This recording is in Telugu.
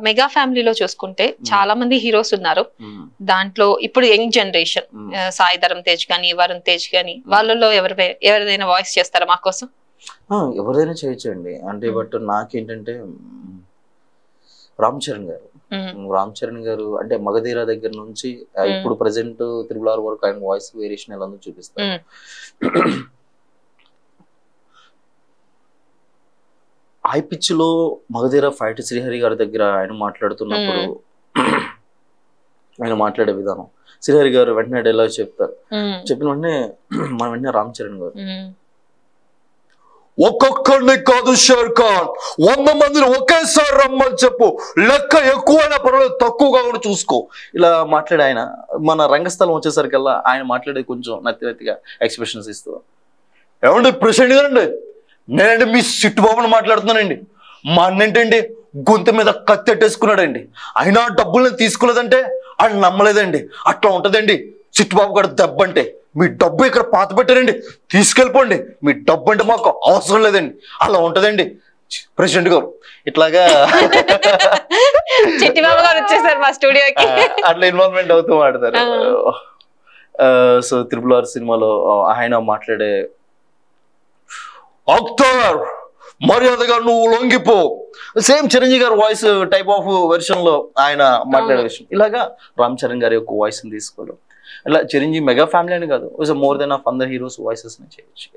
మెగా ఫ్యామిలీలో చూసుకుంటే చాలా మంది హీరోస్ ఉన్నారు. దాంట్లో ఇప్పుడు యంగ్ జనరేషన్ సాయి ధరమ్ తేజ్ గానీ, వరుణ్ తేజ్ గానీ, వాళ్ళలో ఎవరిదైనా వాయిస్ చేస్తారా మా కోసం? ఎవరైనా చేయొచ్చండి. అంటే బట్ నాకేంటంటే రామ్ చరణ్ గారు అంటే మగధీర దగ్గర నుంచి ఇప్పుడు ప్రెసెంట్ RRR వరకు ఆయన వాయిస్ వేరియేషన్ ఎలా ఉందో చూపిస్తారు. హై పిచ్ లో మగధీర ఫైట్ శ్రీహరి గారి దగ్గర ఆయన మాట్లాడుతున్నప్పుడు ఆయన మాట్లాడే విధానం, శ్రీహరి గారు వెంటనే డైలాగ్ చెప్తారు. చెప్పిన వెంటనే మన వెంటనే రామ్ చరణ్ గారు ఒక్కొక్కడిని కాదు షేర్ ఖాన్ 100 మందిని ఒకేసారి రమ్మని చెప్పు, లెక్క ఎక్కువైనా పర్వాలేదు తక్కువగా కూడా చూసుకో, ఇలా మాట్లాడే ఆయన. మన రంగస్థలం వచ్చేసరికల్లా ఆయన మాట్లాడేది కొంచెం నత్తిగా ఎక్స్ప్రెషన్స్ ఇస్తూ, ఏమండి ప్రెసిడెంట్ గారండి, నేనండి మీ సిట్టు బాబుని మాట్లాడుతున్నానండి, మా అన్నేంటండి గొంతు మీద కత్తెట్టేసుకున్నాడండి, అయినా డబ్బుల్ని తీసుకోలేదంటే ఆయన నమ్మలేదండి, అట్లా ఉంటదండి చిట్టుబాబు గారు దెబ్బ అంటే, మీ డబ్బు ఇక్కడ పాత పెట్టారండి, తీసుకెళ్ళిపోండి, మీ డబ్బు అంటే మాకు అవసరం లేదండి, అలా ఉంటదండి ప్రెసిడెంట్ గారు. ఇట్లాగా చిట్టిబాబు గారు వచ్చేసారు మా స్టూడియోకి, అట్లా ఇన్వాల్వ్మెంట్ అవుతూ మాట్లాడతారు. సో RRR సినిమాలో ఆయన మాట్లాడే అక్టర్ మర్యాదగా నువ్వు లొంగిపో, సేమ్ చిరంజీవి గారి వాయిస్ టైప్ ఆఫ్ వెర్షన్ లో ఆయన మాట్లాడే విషయం. ఇలాగా రామ్ చరణ్ గారి యొక్క వాయిస్ ని తీసుకోవడం, ఇలా చిరంజీవి మెగా ఫ్యామిలీ అని కాదు, మోర్ దెన్ ఆఫ్ అందర్ హీరోస్ వాయిసెస్ ని చేయొచ్చు.